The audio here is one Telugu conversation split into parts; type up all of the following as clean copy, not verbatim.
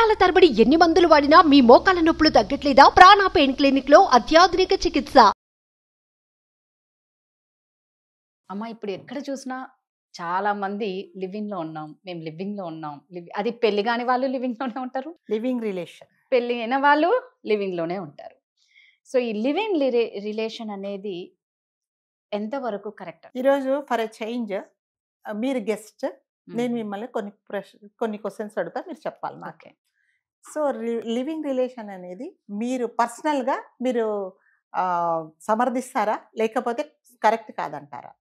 సంవత్సరాల తరబడి ఎన్ని మందులు వాడినా మీ మోకాల నొప్పులు తగ్గట్లేదా? ప్రాణ పెయిన్ క్లినిక్ లో అత్యాధునిక చికిత్స. అమ్మ ఇప్పుడు ఎక్కడ చూసినా చాలా మంది లివింగ్ లో ఉన్నాం, మేము లివింగ్ లో ఉన్నాం. అది పెళ్లి కాని వాళ్ళు లివింగ్ లోనే ఉంటారు, లివింగ్ రిలేషన్. పెళ్లి అయిన వాళ్ళు లివింగ్ లోనే ఉంటారు. సో ఈ లివింగ్ రిలేషన్ అనేది ఎంతవరకు కరెక్ట్? ఈరోజు ఫర్ ఎ చేంజ్ మీరు గెస్ట్, నేను మిమ్మల్ని కొన్ని క్వశ్చన్స్ అడుగుతా, మీరు చెప్పాలి నాకు. సో లివింగ్ రిలేషన్ అనేది మీరు పర్సనల్గా మీరు సమర్థిస్తారా, లేకపోతే కరెక్ట్ కాదంటారా?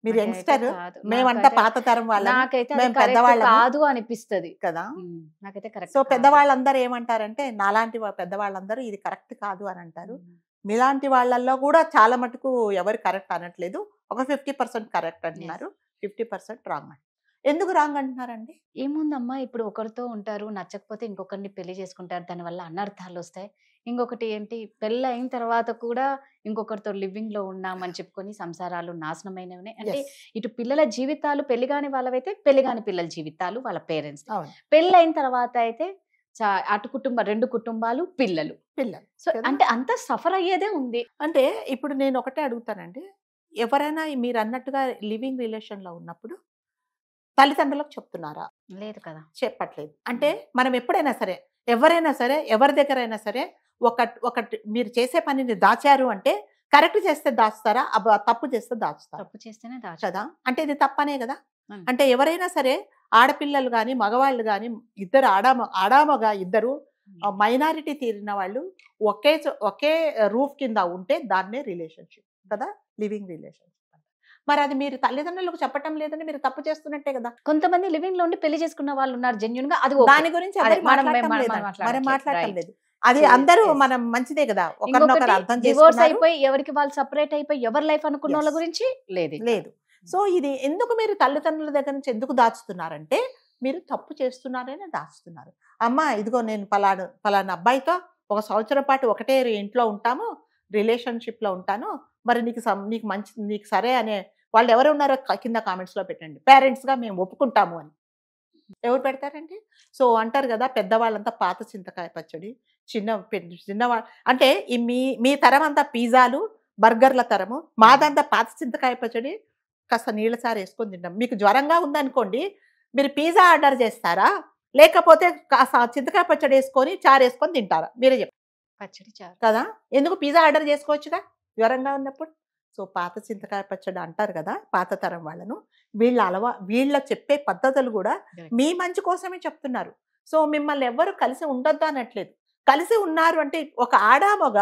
మీరు యంగ్స్టర్, మేమంతా పాత తరం వాళ్ళం, మేము పెద్దవాళ్ళం కాదు అనిపిస్తుంది కదా. నాకైతే కరెక్ట్. సో పెద్దవాళ్ళందరూ ఏమంటారంటే, నాలాంటి పెద్దవాళ్ళందరూ ఇది కరెక్ట్ కాదు అని అంటారు. మీలాంటి వాళ్ళల్లో కూడా చాలా మటుకు ఎవరు కరెక్ట్ అనట్లేదు, ఒక 50% కరెక్ట్ అంటున్నారు, 50% రాంగ్ అంటున్నారు. ఎందుకు రాంగ్ అంటున్నారండి? ఏముందమ్మా, ఇప్పుడు ఒకరితో ఉంటారు, నచ్చకపోతే ఇంకొకరిని పెళ్లి చేసుకుంటారు, దానివల్ల అనర్థాలు వస్తాయి. ఇంకొకటి ఏంటి, పెళ్ళి అయిన తర్వాత కూడా ఇంకొకరితో లివింగ్ లో ఉన్నామని చెప్పుకొని సంసారాలు నాశనమైనవి. అంటే ఇటు పిల్లల జీవితాలు, పెళ్లి కాని వాళ్ళవైతే పెళ్లి కాని పిల్లల జీవితాలు వాళ్ళ పేరెంట్స్, పెళ్ళి అయిన తర్వాత అయితే అటు కుటుంబం, 2 కుటుంబాలు, పిల్లలు. సో అంటే అంత సఫర్ అయ్యేదే ఉంది. అంటే ఇప్పుడు నేను ఒకటే అడుగుతానండి, ఎవరైనా మీరు అన్నట్టుగా లివింగ్ రిలేషన్ లో ఉన్నప్పుడు తల్లిదండ్రులకు చెప్తున్నారా? లేదు కదా, చెప్పట్లేదు. అంటే మనం ఎప్పుడైనా సరే, ఎవరైనా సరే, ఎవరి దగ్గర అయినా సరే, ఒకటి మీరు చేసే పనిని దాచారు అంటే, కరెక్ట్ చేస్తే దాచుతారా, తప్పు చేస్తే దాచుతారా? తప్పు చేస్తేనే కదా. అంటే ఇది తప్పనే కదా. అంటే ఎవరైనా సరే, ఆడపిల్లలు కానీ మగవాళ్ళు కానీ, ఇద్దరు ఆడామగ ఇద్దరు మైనారిటీ తీరిన వాళ్ళు ఒకే రూఫ్ కింద ఉంటే దాన్నే రిలేషన్షిప్ కదా, లివింగ్ రిలేషన్షిప్. మరి అది మీరు తల్లిదండ్రులకు చెప్పటం లేదని మీరు తప్పు చేస్తున్నట్టే కదా. కొంతమంది లివింగ్ లో ఉండి పెళ్లి చేసుకున్న వాళ్ళు ఉన్నారు జెన్యూన్ గా, అది దాని గురించి మనం మాట్లాడటం లేదు. అది అందరూ మనం మంచిదే కదా, ఒకరినొకరు అర్థం డివోర్స్ అయిపోయి ఎవరికి వాళ్ళు సెపరేట్ అయిపోయి ఎవరి లైఫ్ అనుకున్న వాళ్ళ గురించి లేదు. సో ఇది ఎందుకు మీరు తల్లిదండ్రుల దగ్గర నుంచి ఎందుకు దాచుతున్నారంటే, మీరు తప్పు చేస్తున్నారని దాచుతున్నారు. అమ్మ ఇదిగో నేను పలానా అబ్బాయితో 1 సంవత్సరం పాటు ఒకటే ఇంట్లో ఉంటాము, రిలేషన్షిప్ లో ఉంటాను, మరి నీకు సరే అనే వాళ్ళు ఎవరు ఉన్నారో కింద కామెంట్స్ లో పెట్టండి. పేరెంట్స్ గా మేము ఒప్పుకుంటాము అని ఎవరు పెడతారండి? సో అంటారు కదా, పెద్దవాళ్ళంతా పాత చింతకాయ పచ్చడి, చిన్నవాళ్ళు అంటే మీ తరం అంతా పిజ్జాలు బర్గర్ల తరము, మాదంతా పాత చింతకాయ పచ్చడి కాస్త నీళ్ళ చారు వేసుకొని తింటాం. మీకు జ్వరంగా ఉందనుకోండి, మీరు పిజ్జా ఆర్డర్ చేస్తారా, లేకపోతే కాస్త చింతకాయ పచ్చడి వేసుకొని చారు వేసుకొని తింటారా? మీరే చెప్పండి. పచ్చడి చారు కదా, ఎందుకు పిజ్జా ఆర్డర్ చేసుకోవచ్చుగా జ్వరంగా ఉన్నప్పుడు. సో పాత చింతకాయ పచ్చడి అంటారు కదా పాత తరం వాళ్ళను, వీళ్ళ చెప్పే పద్ధతులు కూడా మీ మంచి కోసమే చెప్తున్నారు. సో మిమ్మల్ని ఎవ్వరు కలిసి ఉండొద్దు అనట్లేదు. కలిసి ఉన్నారు అంటే, ఒక ఆడామొగ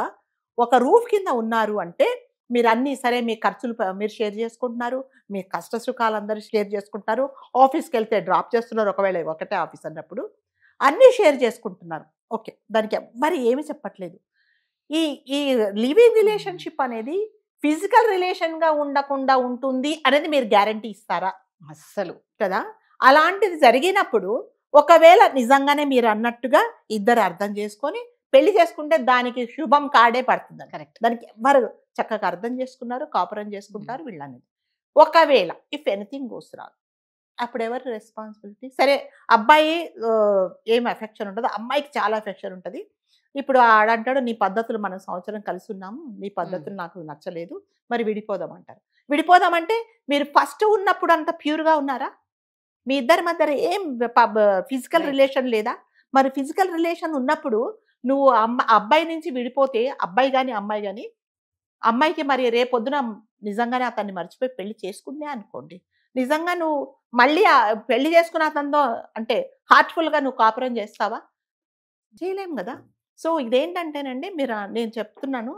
ఒక రూఫ్ కింద ఉన్నారు అంటే, మీరు అన్నీ సరే, మీ ఖర్చులు మీరు షేర్ చేసుకుంటున్నారు, మీ కష్ట సుఖాలు అందరూ షేర్ చేసుకుంటారు, ఆఫీస్కి వెళ్తే డ్రాప్ చేస్తున్నారు, ఒకవేళ ఒకటే ఆఫీస్ అన్నప్పుడు అన్నీ షేర్ చేసుకుంటున్నారు. ఓకే, దానికి ఎవ్వరు ఏమి చెప్పట్లేదు. ఈ లివింగ్ రిలేషన్షిప్ అనేది ఫిజికల్ రిలేషన్ గా ఉండకుండా ఉంటుంది అనేది మీరు గ్యారంటీ ఇస్తారా? అస్సలు కదా. అలాంటిది జరిగినప్పుడు ఒకవేళ నిజంగానే మీరు అన్నట్టుగా ఇద్దరు అర్థం చేసుకొని పెళ్లి చేసుకుంటే దానికి శుభం కాడే పడుతుంది. కరెక్ట్. దానికి ఎవరు చక్కగా అర్థం చేసుకున్నారు, కాపురం చేసుకుంటారు వీళ్ళనేది. ఒకవేళ ఇఫ్ ఎనీథింగ్ గోస్ రాంగ్, అప్పుడు ఎవరు రెస్పాన్సిబిలిటీ? సరే, అబ్బాయి ఏం ఎఫెక్షన్ ఉండదు, అమ్మాయికి చాలా ఎఫెక్షన్ ఉంటుంది. ఇప్పుడు ఆడంటాడు, నీ పద్ధతులు మనం సంవత్సరం కలిసి ఉన్నాము, నీ పద్ధతులు నాకు నచ్చలేదు, మరి విడిపోదామంటారు. విడిపోదామంటే మీరు ఫస్ట్ ఉన్నప్పుడు అంత ప్యూర్గా ఉన్నారా? మీ ఇద్దరి మధ్య ఏం ఫిజికల్ రిలేషన్ లేదా? మరి ఫిజికల్ రిలేషన్ ఉన్నప్పుడు నువ్వు అబ్బాయి నుంచి విడిపోతే, అబ్బాయి కానీ అమ్మాయి కానీ, అమ్మాయికి మరి రేపొద్దున నిజంగానే అతన్ని మర్చిపోయి పెళ్లి చేసుకుందే అనుకోండి, నిజంగా నువ్వు మళ్ళీ పెళ్లి చేసుకున్న అతనితో అంటే హార్ట్ఫుల్గా నువ్వు కాపురం చేస్తావా? చేయలేం కదా. సో ఇదేంటంటేనండి, నేను చెప్తున్నాను,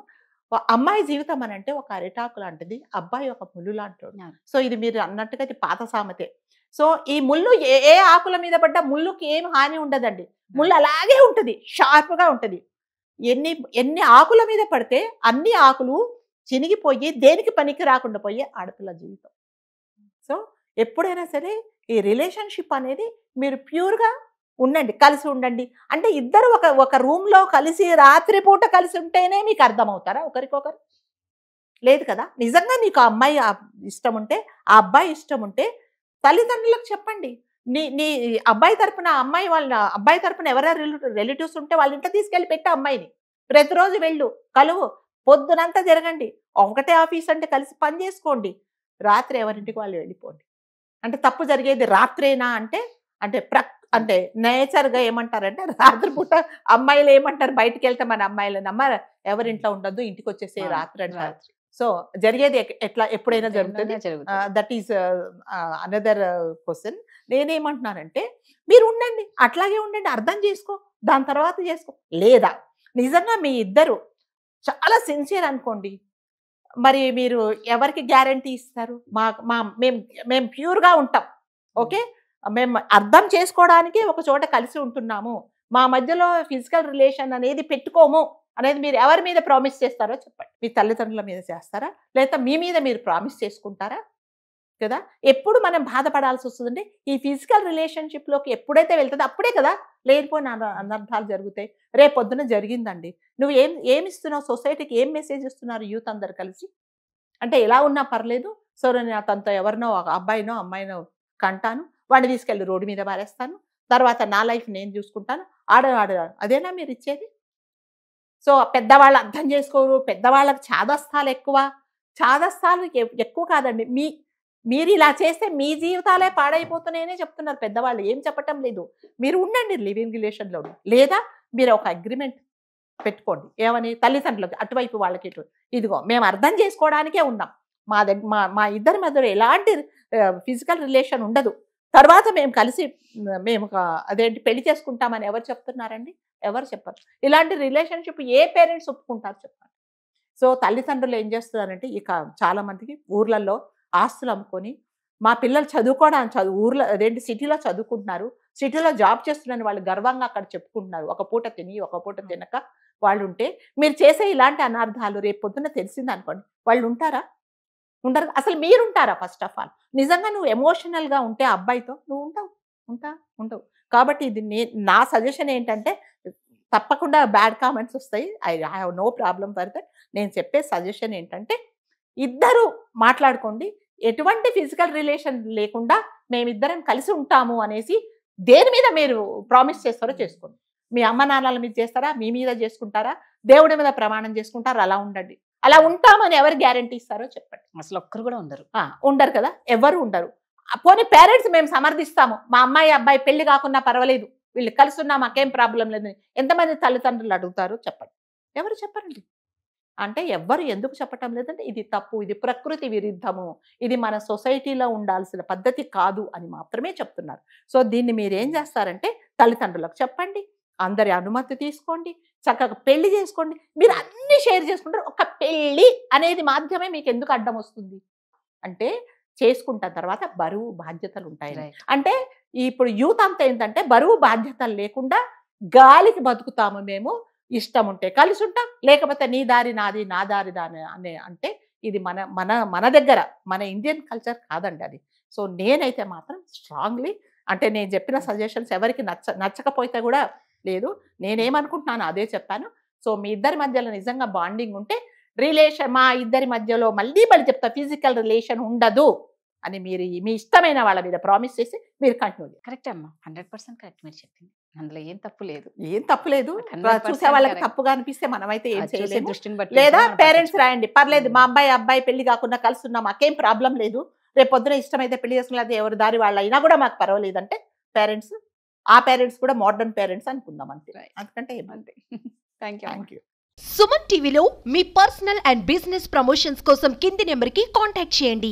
అమ్మాయి జీవితం అని అంటే ఒక అరిటాకు లాంటిది, అబ్బాయి ఒక ముళ్ళు లాంటివాడు. సో ఇది మీరు అన్నట్టుగా ఇది పాత సామెతే. సో ఈ ముళ్ళు ఏ ఆకుల మీద పడ్డా ముళ్ళుకి ఏం హాని ఉండదండి, ముళ్ళు అలాగే ఉంటుంది, షార్ప్గా ఉంటుంది. ఎన్ని ఆకుల మీద పడితే అన్ని ఆకులు చినిగిపోయి దేనికి పనికి రాకుండా పోయే ఆడపిల్ల జీవితం. సో ఎప్పుడైనా సరే ఈ రిలేషన్షిప్ అనేది మీరు ప్యూర్గా ఉండండి, కలిసి ఉండండి. అంటే ఇద్దరు ఒక రూమ్లో కలిసి రాత్రిపూట కలిసి ఉంటేనే మీకు అర్థమవుతారా ఒకరికొకరు? లేదు కదా. నిజంగా నీకు ఆ అమ్మాయి ఇష్టం ఉంటే, ఆ అబ్బాయి ఇష్టం ఉంటే తల్లిదండ్రులకు చెప్పండి. నీ నీ అబ్బాయి తరపున అమ్మాయి వాళ్ళ అబ్బాయి తరపున ఎవరైనా రిలేటివ్స్ ఉంటే వాళ్ళ ఇంట్లో తీసుకెళ్ళి పెట్టు అమ్మాయిని. ప్రతిరోజు వెళ్ళు, కలువు, పొద్దునంతా జరగండి. ఒకటే ఆఫీస్ అంటే కలిసి పని చేసుకోండి. రాత్రి ఎవరింటికి వాళ్ళు వెళ్ళిపోండి. అంటే తప్పు జరిగేది రాత్రేనా అంటే అంటే నేచర్గా ఏమంటారంటే రాత్రిపూట అమ్మాయిలు ఏమంటారు, బయటికి వెళ్తే మన అమ్మాయిలనమ్మ ఎవరింట్లో ఉండద్దు, ఇంటికి వచ్చేసే రాత్రి అంటారు. సో జరిగేది ఎప్పుడైనా జరుగుతుంది. That is another question. నేనేమంటున్నానంటే మీరు ఉండండి, అట్లాగే ఉండండి, అర్థం చేసుకో, దాని తర్వాత చేసుకో. లేదా నిజంగా మీ ఇద్దరు చాలా సిన్సియర్ అనుకోండి, మరి మీరు ఎవరికి గ్యారంటీ ఇస్తారు? మేము ప్యూర్గా ఉంటాం, ఓకే, మేము అర్థం చేసుకోవడానికి ఒక చోట కలిసి ఉంటున్నాము, మా మధ్యలో ఫిజికల్ రిలేషన్ అనేది పెట్టుకోము అనేది మీరు ఎవరి మీద ప్రామిస్ చేస్తారో చెప్పండి. మీ తల్లిదండ్రుల మీద చేస్తారా, లేదా మీ మీద మీరు ప్రామిస్ చేసుకుంటారా? కదా, ఎప్పుడు మనం బాధపడాల్సి వస్తుందంటే ఈ ఫిజికల్ రిలేషన్షిప్లోకి ఎప్పుడైతే వెళ్తుందో అప్పుడే కదా లేనిపోయిన అనర్థాలు జరుగుతాయి. రేపు పొద్దున జరిగిందండి, నువ్వు ఏమి ఇస్తున్నావు సొసైటీకి, ఏం మెసేజ్ ఇస్తున్నారు యూత్ అందరు కలిసి? అంటే ఎలా ఉన్నా పర్లేదు, సో నేను అతనితో ఎవరినో ఒక అబ్బాయినో అమ్మాయినో కంటాను, వాడిని తీసుకెళ్ళి రోడ్డు మీద పారేస్తాను, తర్వాత నా లైఫ్ నేను చూసుకుంటాను, అదేనా మీరు ఇచ్చేది? సో పెద్దవాళ్ళు అర్థం చేసుకోరు, పెద్దవాళ్ళకి చాదస్తాలు ఎక్కువ. చాదస్తాలు ఎక్కువ కాదండి, మీరు ఇలా చేస్తే మీ జీవితాలే పాడైపోతున్నాయనే చెప్తున్నారు పెద్దవాళ్ళు, ఏం చెప్పటం లేదు. మీరు ఉండండి లివింగ్ రిలేషన్లో, లేదా మీరు ఒక అగ్రిమెంట్ పెట్టుకోండి. ఏమని? తల్లిదండ్రులకి అటువైపు వాళ్ళకి ఇదిగో మేము అర్థం చేసుకోవడానికే ఉన్నాం, మా ఇద్దరి మధ్యలో ఎలాంటి ఫిజికల్ రిలేషన్ ఉండదు, తర్వాత మేము కలిసి అదేంటి పెళ్లి చేసుకుంటామని ఎవరు చెప్తున్నారండి? ఎవరు చెప్పరు. ఇలాంటి రిలేషన్షిప్ ఏ పేరెంట్స్ ఒప్పుకుంటారు చెప్పండి? సో తల్లిదండ్రులు ఏం చేస్తున్నారంటే ఇక చాలా మందికి ఊర్లలో ఆస్తులు అమ్ముకొని, మా పిల్లలు చదువుకోవడానికి ఊర్లో అదేంటి సిటీలో చదువుకుంటున్నారు, సిటీలో జాబ్ చేస్తున్నారని వాళ్ళు గర్వంగా అక్కడ చెప్పుకుంటున్నారు. ఒక పూట తిని ఒక పూట తినక వాళ్ళు ఉంటే, మీరు చేసే ఇలాంటి అనార్థాలు రేపు పొద్దున్న తెలిసింది అనుకోండి, వాళ్ళు ఉంటారా? ఉండరు. అసలు మీరుంటారా? ఫస్ట్ ఆఫ్ ఆల్ నిజంగా నువ్వు ఎమోషనల్గా ఉంటే అబ్బాయితో నువ్వు ఉండవు. కాబట్టి ఇది నా సజెషన్ ఏంటంటే, తప్పకుండా బ్యాడ్ కామెంట్స్ వస్తాయి, I have no problem for that. నేను చెప్పే సజెషన్ ఏంటంటే ఇద్దరు మాట్లాడుకోండి, ఎటువంటి ఫిజికల్ రిలేషన్ లేకుండా మేమిద్దరం కలిసి ఉంటాము అనేసి దేని మీద మీరు ప్రామిస్ చేస్తారో చేసుకోండి. మీ అమ్మ నాన్నల మీద చేస్తారా, మీ మీద చేసుకుంటారా, దేవుడి మీద ప్రమాణం చేసుకుంటారా? అలా ఉండండి. అలా ఉంటామని ఎవరు గ్యారంటీ ఇస్తారో చెప్పండి. అసలు ఒక్కరు కూడా ఉండరు కదా, ఎవరు ఉండరు. పోనీ పేరెంట్స్ మేము సమర్థిస్తాము, మా అమ్మాయి అబ్బాయి పెళ్లి కాకున్నా పర్వాలేదు, వీళ్ళు కలిసి ఉన్నా మాకేం ప్రాబ్లం లేదని ఎంతమంది తల్లిదండ్రులు అడుగుతారు చెప్పండి? ఎవరు చెప్పరండి. అంటే ఎవ్వరు ఎందుకు చెప్పటం లేదంటే ఇది తప్పు, ఇది ప్రకృతి విరుద్ధము, ఇది మన సొసైటీలో ఉండాల్సిన పద్ధతి కాదు అని మాత్రమే చెప్తున్నారు. సో దీన్ని మీరేం చేస్తారంటే తల్లిదండ్రులకు చెప్పండి, అందరి అనుమతి తీసుకోండి, చక్కగా పెళ్లి చేసుకోండి. మీరు అన్ని షేర్ చేసుకుంటారు, ఒక పెళ్లి అనేది మాధ్యమే మీకు ఎందుకు అడ్డం వస్తుంది అంటే చేసుకుంటాం తర్వాత బరువు బాధ్యతలు ఉంటాయి. అంటే ఇప్పుడు యూత్ అంతా ఏంటంటే బరువు బాధ్యతలు లేకుండా గాలికి బతుకుతాము, మేము ఇష్టం ఉంటే కలిసి ఉంటాం, లేకపోతే నీ దారి నాది, నా దారి దాని అంటే ఇది మన దగ్గర మన ఇండియన్ కల్చర్ కాదండి అది. సో నేనైతే మాత్రం స్ట్రాంగ్లీ అంటే నేను చెప్పిన సజెషన్స్ ఎవరికి నచ్చకపోతే కూడా లేదు, నేనేమనుకుంటున్నాను అదే చెప్పాను. సో మీ ఇద్దరి మధ్యలో నిజంగా బాండింగ్ ఉంటే రిలేషన్, మా ఇద్దరి మధ్యలో మళ్ళీ చెప్తా ఫిజికల్ రిలేషన్ ఉండదు అని మీరు మీ ఇష్టమైన వాళ్ళ మీద ప్రామిస్ చేసి మీరు కంటిన్యూ చేయండి. కరెక్ట్ అమ్మా, 100% కరెక్ట్ మీరు చెప్పింది, అందులో ఏం తప్పు లేదు. చూసే వాళ్ళకి తప్పుగా అనిపిస్తే మనమైతే ఏం చేయలేము. లేదా పేరెంట్స్ రాయండి, పర్లేదు మా అబ్బాయి పెళ్లి కాకుండా కలిసి ఉన్నాం, మాకేం ప్రాబ్లం లేదు, రేపు పొద్దున ఇష్టమైతే పెళ్లి చేసుకున్నది ఎవరి దారి వాళ్ళ అయినా కూడా మాకు పర్వాలేదు అంటే ఆ పేరెంట్స్ కూడా మోడర్న్ పేరెంట్స్ అనుకుందాం అంతే, అందుకంటే ఏమంతే. Thank you. సుమన్ టీవీలో మీ పర్సనల్ అండ్ బిజినెస్ ప్రమోషన్స్ కోసం కింది నెంబర్కి కాంటాక్ట్ చేయండి.